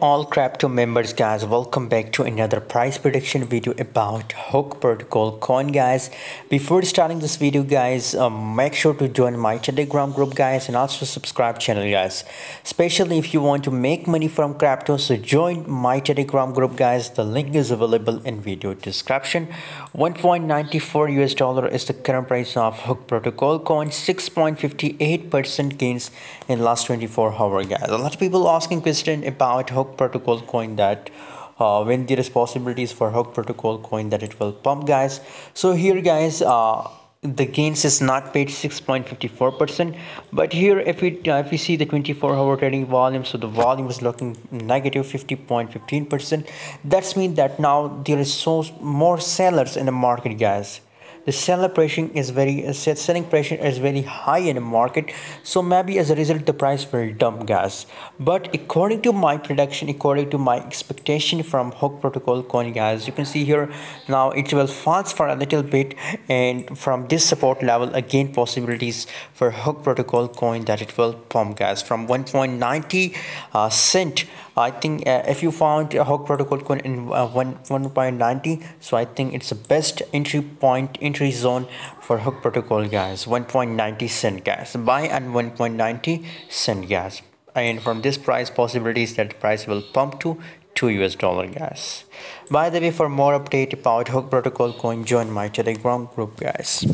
all crypto members, guys, welcome back to another price prediction video about Hook protocol coin, guys. Before starting this video, guys, make sure to join my Telegram group, guys, and also subscribe channel, guys, especially if you want to make money from crypto. So join my Telegram group, guys. The link is available in video description. 1.94 US dollar is the current price of Hook protocol coin. 6.58% gains in last 24 hours, guys. A lot of people asking question about Hook protocol coin, that when there is possibilities for Hook protocol coin that it will pump, guys. So here, guys, the gains is not paid 6.54%, but here if we see the 24-hour trading volume, so the volume is looking negative 50.15%. That's mean that now there is so more sellers in the market, guys. The selling pressure is very high in the market, so maybe as a result the price will dump, guys. But according to my prediction, according to my expectation from Hook protocol coin, guys, you can see here now it will fall for a little bit, and from this support level again possibilities for Hook protocol coin that it will pump, guys, from 1.90 cent. I think if you found a Hook protocol coin in 1.90, so I think it's the best entry zone for Hook protocol, guys. 1.90 cent, guys, buy at 1.90 cent, guys, and from this price possibilities that the price will pump to $2 US, guys. By the way, for more update about Hook protocol coin, join my Telegram group, guys.